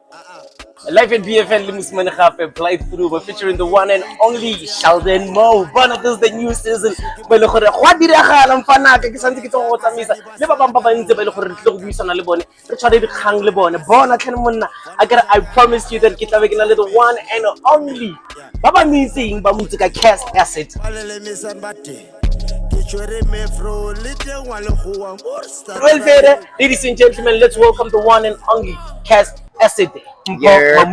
Life at BFL Limusman Khape played through, but featuring the one and only Sheldon Mo. But this is the new season. But look, what did I have? I'm fana. Kaya santi kita ko tamisa. Leba bamba ba hindi ba look, look bisa na lebone. Richard di khang lebone. Bona kan muna. I promise you that kita making a little one and only. Baba missing ba musica Caask Asid. Well, ladies and gentlemen, let's welcome the one and only Caask Asid. Yeah.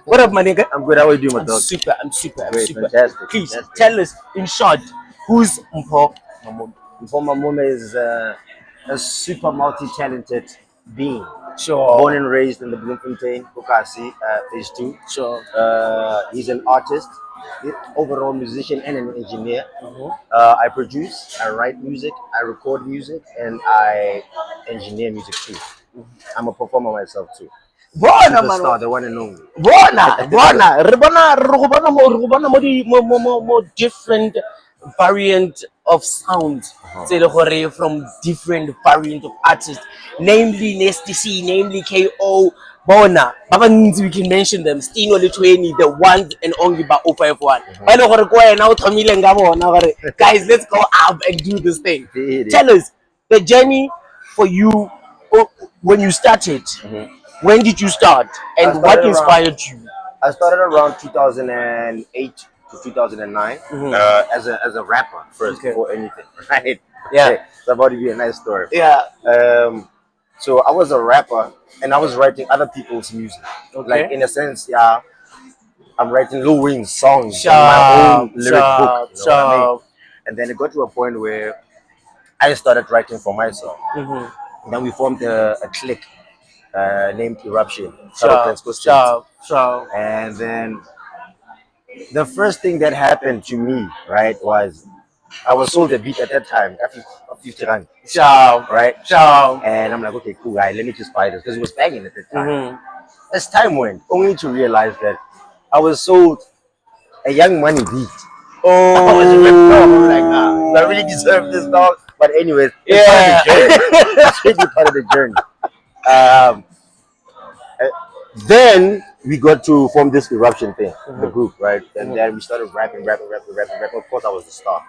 What up, my nigga? I'm good. How are you doing, my dog? I'm Great, super. fantastic. Please Fantastic. tell us in short, who's Mpho Mamome? Informa Mume is a super multi-talented being. Sure. Born and raised in the Bloemfontein, Caask phase 2. Sure. He's an artist, overall musician, and an engineer. I produce, I write music, I record music, and I engineer music too. I'm a performer myself too. Bona Superstar, the one and only. Bona more different variant of sounds. Say the hore from different variant of artists, namely Nasty C, namely KO. Bona, Baba we can mention them. Stino Lithuani, the one and only ba 051. Guys, let's go up and do this thing. Tell us the journey for you when you started. When did you start, and what inspired you? I started around 2008 to 2009 as a rapper first before anything, right? Yeah. Okay. It's about to be a nice story. Yeah. So I was a rapper and I was writing other people's music. Like in a sense, yeah, I'm writing Lil Wayne's songs on my own lyric book. You know what I mean? And then it got to a point where I started writing for myself. And then we formed a clique named Eruption. And then the first thing that happened to me, right, was I was sold a beat at that time, 50 rand. Right? And I'm like, okay, cool, guy, let me just buy this because it was banging at that time. As time went, only to realize that I was sold a Young Money beat. I was ripped off. I'm like, do I really deserve this, dog? But anyways, it's really part of the journey. Then we got to form this Eruption thing, the group, right? And then we started rapping. Of course, I was the star.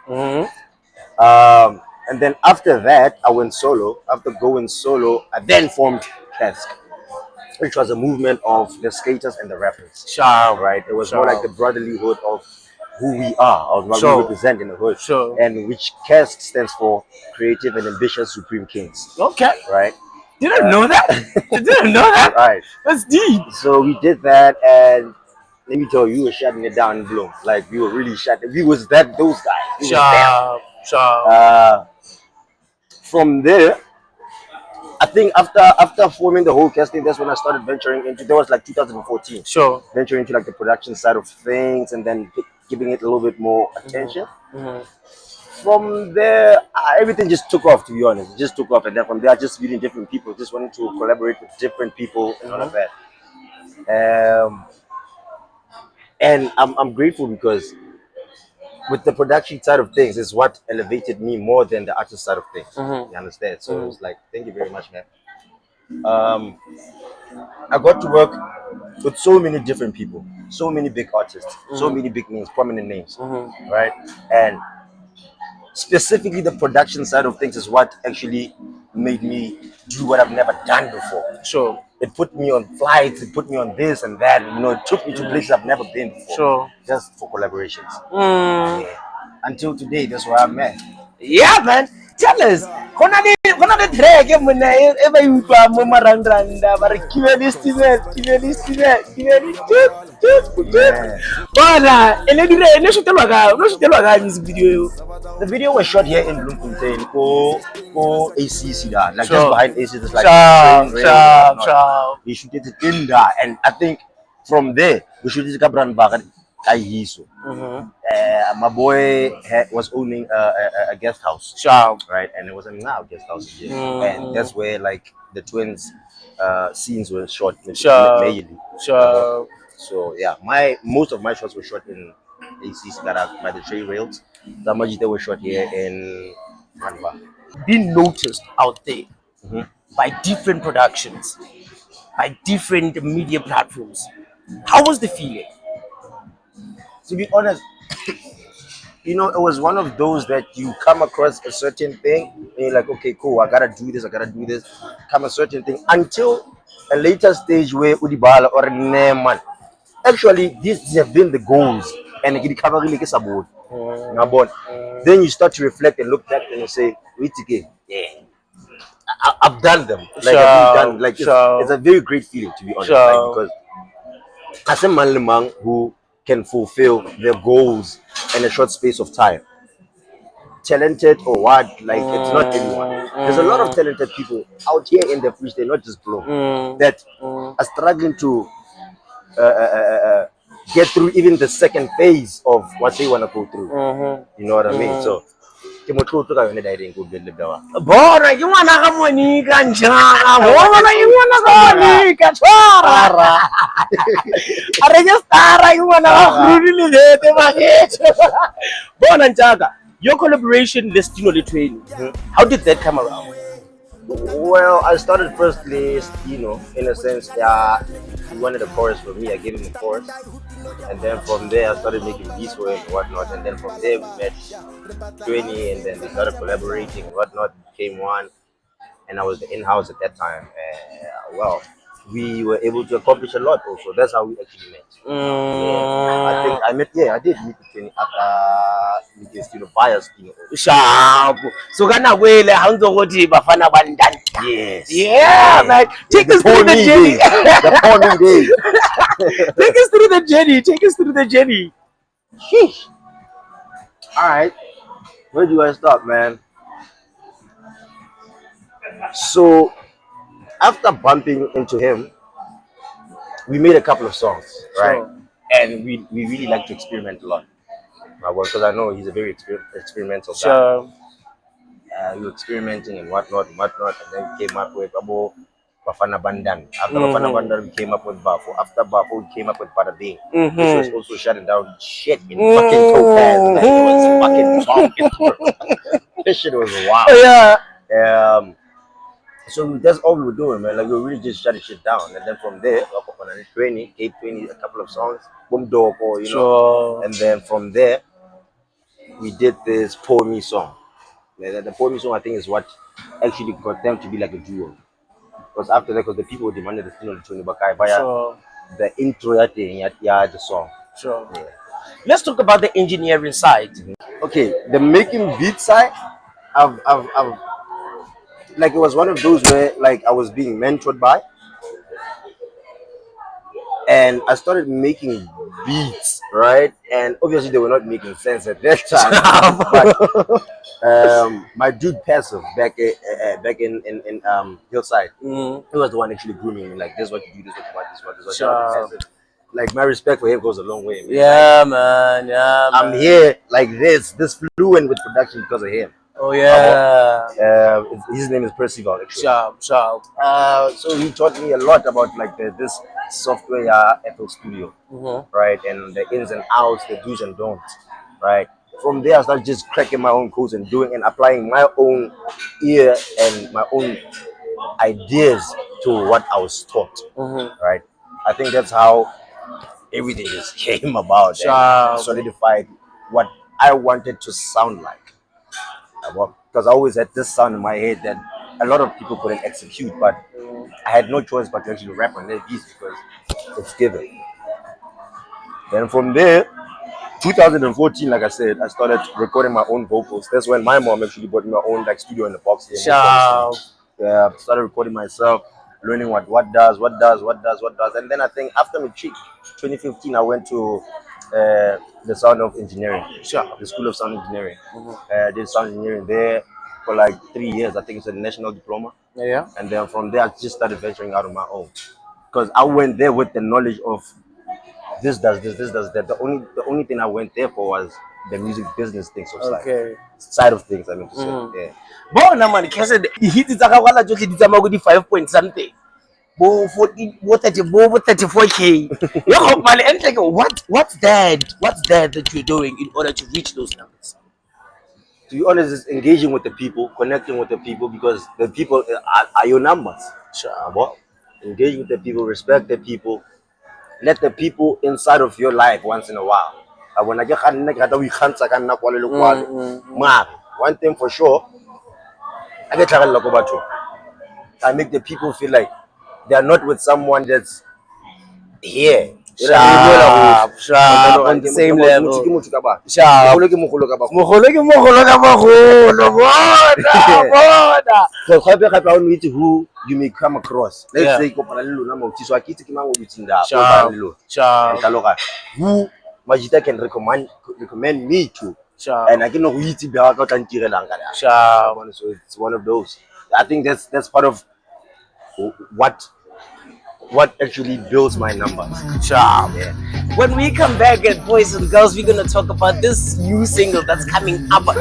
And then after that, I went solo. After going solo, I then formed Caask, which was a movement of the skaters and the rappers. Right? It was more like the brotherlyhood of who we are, of what we represent in the hood. And which Caask stands for Creative and Ambitious Supreme Kings. Okay. Right? Didn't know that. Didn't know that. Right. That's deep. So we did that, and let me tell you, we were shutting it down in Bloom. Like we were really shutting. We was those guys. From there, I think after forming the whole casting, that's when I started venturing into. That was like 2014. Venturing into like the production side of things, and then giving it a little bit more attention. From there, everything just took off, to be honest. It just took off, and then from there, I just meeting different people, just wanting to collaborate with different people and all of that. And I'm grateful because with the production side of things is what elevated me more than the artist side of things. You understand? So it's like, thank you very much, man. I got to work with so many different people, so many big artists, so many big names, prominent names, right? And specifically the production side of things is what actually made me do what I've never done before. It put me on flights, it put me on this and that. You know, it took me to places I've never been before. Just for collaborations. Yeah. Until today, that's where I'm at. Yeah, man. Tell us. Kona the track ever you marandanda, but music video. The video was shot here in Bloemfontein, or ACC, like just behind ACC. It's like we shot it in there, and I think from there we shot it in Kaihiso. My boy was owning a guest house, right? And it was a guest house here, and that's where like the twins scenes were shot majorly. So yeah, most of my shots were shot in ACC that are by the trade rails. The majority were shot here in Manva. Being noticed out there by different productions. by different media platforms. How was the feeling? To be honest, you know, it was one of those that you come across a certain thing and you're like, okay, cool, I gotta do this, I gotta do this. Come a certain thing until a later stage where Udibala or Neman. Actually, these have been the goals and the recovery like is about. Then you start to reflect and look back and you say, wait again, yeah, I've done them. Like I've really done like it's a very great feeling to be honest. Like because as a man who can fulfill their goals in a short space of time. Talented or what, like it's not anyone. There's a lot of talented people out here in the fish, they're not just blown, that are struggling to get through even the second phase of what they want to go through. You know what I mean? So, Bona ke ngwana ga Monica njana bona ke ngwana ga Monica tshwara a re ke stara ke ngwana ga Rudi le gete magetso bona ntjaka your collaboration Destino le Tweni, how did that come around? Well, I started firstly, you know, in a sense, he wanted a chorus for me. I gave him a chorus, and then from there, I started making beats for him and whatnot. And then from there, we met 20, and then we started collaborating and whatnot. Became one, and I was the in-house at that time. Well, we were able to accomplish a lot. Also, that's how we actually met. I think I met. Yeah, I did meet the 20 after with the student bias. Sharp. So kana kwele ha ntse go di bafana ba ndani. Yes. Yeah, man. Take us through the journey. The forming days. Take us through the journey. Take us through the journey. Sheesh. All right. Where do I start, man? So after bumping into him, we made a couple of songs, right? Sure. And we really like to experiment a lot. Because I know he's a very experimental guy. Sure. We were experimenting and whatnot, and then we came up with Abo Bafana Bandan. After Bafana Bandan, we came up with Bafo. After Bafo, we came up with Bada Bing, which was also shutting down shit in fucking Topaz. Like, it was fucking bonkers. This shit was wild. Yeah. So that's all we were doing, man. Like we were really just shutting shit down, and then from there, up on 20, Cape 20, a couple of songs, Boom Doko, you know, and then from there, we did this Pour Me song. The Pour Me song, I think, is what actually got them to be like a duo. Because after that, because the people demanded the Stino Tony Bakai via the intro thing, the song. Sure. Yeah. Let's talk about the engineering side. Okay, the making beat side, I've like it was one of those where like I was being mentored by, and I started making beats, right? And obviously they were not making sense at that time. But my dude Passive back in Hillside, he was the one actually grooming me. Like, this is what you do, this is what you want, this is what you want. Like, my respect for him goes a long way. Man. Yeah, man. Yeah, man. I'm here like this fluent with production because of him. Oh yeah. His name is Percival. Actually. Sharp. So he taught me a lot about like this software, FL Studio, right, and the ins and outs, the do's and don'ts, right. From there, I started just cracking my own codes and doing and applying my own ear and my own ideas to what I was taught, right. I think that's how everything just came about and solidified what I wanted to sound like. Because I always had this sound in my head that a lot of people couldn't execute, but I had no choice but to actually rap on their beats because it's given. Then from there, 2014, like I said, I started recording my own vocals. That's when my mom actually bought me my own like studio in the box. Yeah, started recording myself, learning what does, and then I think after Matric, 2015, I went to the Sound of Engineering, the School of Sound Engineering. Did sound engineering there for like 3 years. I think it's a national diploma. Yeah. And then from there, I just started venturing out on my own because I went there with the knowledge of this does that. The only thing I went there for was the music business things of side of things. I mean to say, yeah. Bona man, kese hit tsaka kwala tsotlhe di tsama go di 5 point something. Bo 40, bo 30, bo 34K. Yo, man, and like, what's that you're doing in order to reach those numbers? To be honest, it's engaging with the people, connecting with the people because the people are your numbers. Sure. engage with the people, respect the people, let the people inside of your life once in a while. One thing for sure, I make the people feel like they are not with someone that's here. Sharp, on the same level. Sharp. Who you may come across. Let's say who Majita can recommend me to. And I can know who so it's one of those. I think that's part of what actually builds my numbers. Sharp. Yeah. When we come back at Boys and Girls, we're gonna talk about this new single that's coming up. Let's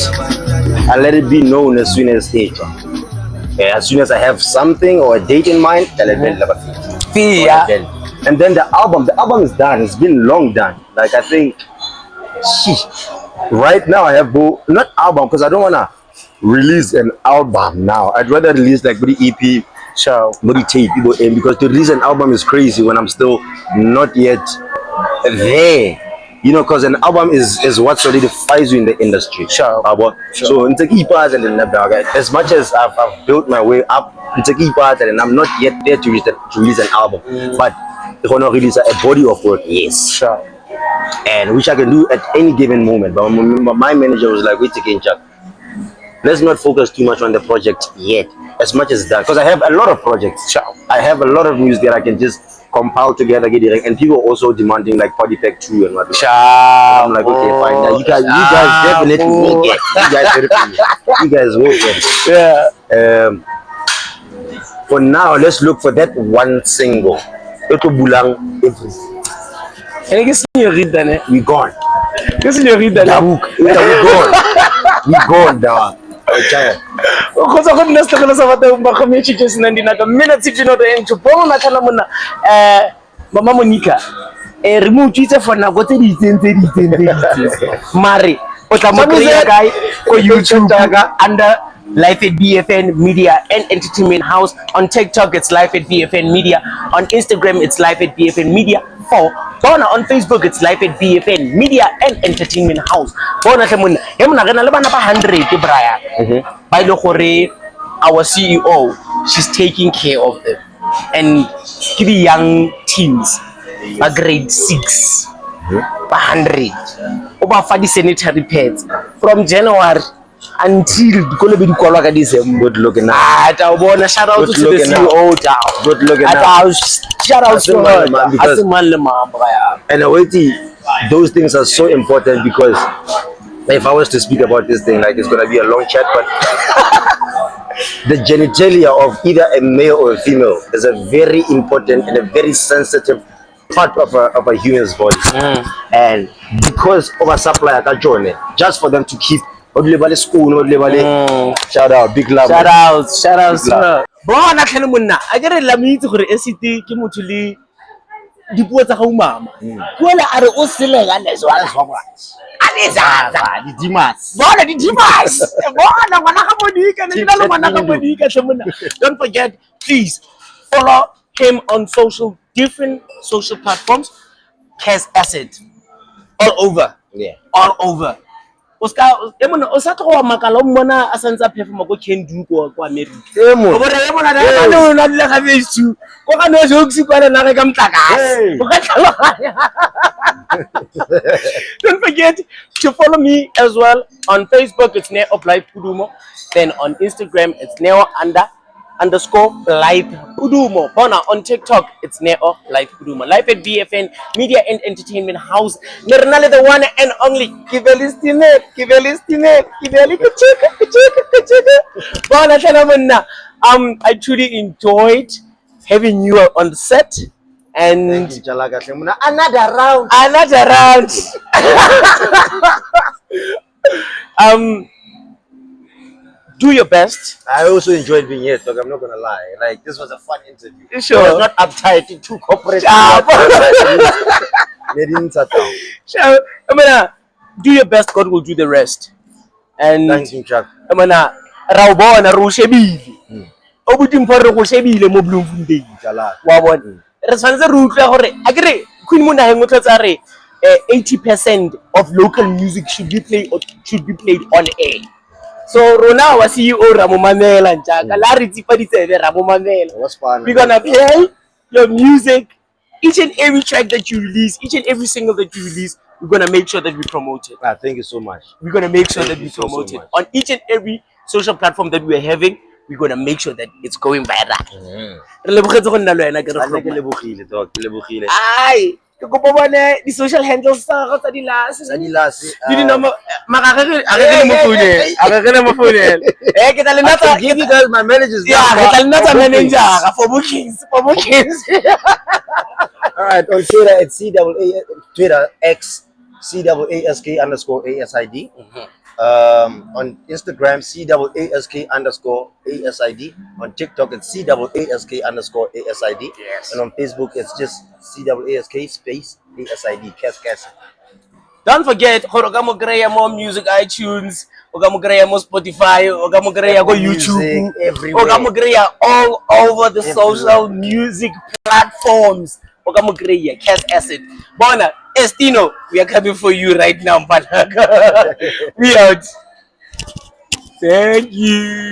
go. I let it be known as soon as they drop. Yeah, as soon as I have something or a date in mind, and then the album is done. It's been long done. Like I think, right now I have not album because I don't wanna release an album now. I'd rather release like the EP, body tape, because to release an album is crazy when I'm still not yet there. You know, because an album is what solidifies you in the industry. So it's a key part, and as much as I've built my way up, it's a key part, and I'm not yet there to release an album. But if I want to release a body of work, yes. And which I can do at any given moment. But my manager was like, wait again, Chuck. Let's not focus too much on the project yet, as much as that, because I have a lot of projects. I have a lot of news that I can just compile together, get direct, and people also demanding like Party Pack 2 and whatnot. I'm like, okay, fine. Now you guys definitely will get. You guys will get. Yeah. For now, let's look for that one single. Ito bulang everything. We gone. We gone, dog. Because I couldn't understand the community just nandina ka minutes if you know the end to bone na kana mona mama Monica remove Twitter for na go tse mare o tla mo create guy ko YouTube under Life at BFN Media and Entertainment House. On TikTok it's Life at BFN Media. On Instagram it's Life at BFN Media 4. Bona on Facebook it's Life at BFN Media and Entertainment House. Bona tle monna re na le bana ba 100 braya ba ile gore our CEO, she's taking care of them, and the young teens are grade 6 100 over for the sanitary pads from January until December. Good looking now. Shout out to the CEO. Good looking now. Shout out to her. And those things are so important because if I was to speak about this thing, like it's gonna be a long chat, but the genitalia of either a male or a female is a very important and a very sensitive part of a human's body. And because of a supplier just for them to keep shout out, big love. Shout out sir. Bona tlhele monna a ke re la mitse gore ST ke motho le dipuo tsa ga umama kuela are o selega leswa di dimas bona ngwana ga bodika ne dina le ngwana ga bodika hle monna. Don't forget, please follow him on different social platforms. Caask Asid all over. All over. Oska emona o sa tloga makala o mmona a santsa performa go Kendu go kwa America. O bore emona da no na le ga besu go ka no se oksi kwa na re ka mtlakase. Don't forget to follow me as well on Facebook. It's Neo Live Pudumo. Then on Instagram it's Neo_Live Pudumo. Bona on TikTok it's Neo Live Pudumo. Life at BFN Media and Entertainment House. Nernale the one and only. Bona I truly enjoyed having you on the set. And Another round. Another round. Do your best. I also enjoyed being here, dog. I'm not gonna lie. Like, this was a fun interview. Sure. It was not uptight, too corporate. They didn't sit down. Sure. Do your best. God will do the rest. And Thank you, Chuck. Raubona Rushebile. Obutimpo re go shebile mo Bloemfontein. Wa bona. Re tshwanetse re utlwa gore akere Queen Mona heng o tlotsa re 80% of local music should be played on air. So Rona wa CEO Ramomamela njaka la re tsipa ditsebe Ramomamela. We're gonna play your music, each and every track that you release, each and every single that you release. We're gonna make sure that we promote it. Thank you so much. We're gonna make sure that we promote it on each and every social platform that we are having. We're gonna make sure that it's going viral. Re lebogetse go nna le wena ke re Ke lebogile, dog. Ke lebogile. ai ke go bone di social handles tsa go tsa di last di nomoro magagere a re mo phone ke tla le nata give you guys my manager's yeah ke tla le nata manager for bookings All right, on Twitter it's Twitter X CAASK_ASID. On Instagram CAASK_ASID. On TikTok it's CAASK_ASID. Yes. And on Facebook it's just CAASK_ASID. Caask Asid. Don't forget gore ka mo kreya mo music iTunes, o ka mo kreya mo Spotify, o ka mo kreya go YouTube, o ka mo kreya all over the social music platforms. O ka mo kreya Caask Asid. Bona Estino, we are coming for you right now, Mpanaka. We out. Thank you.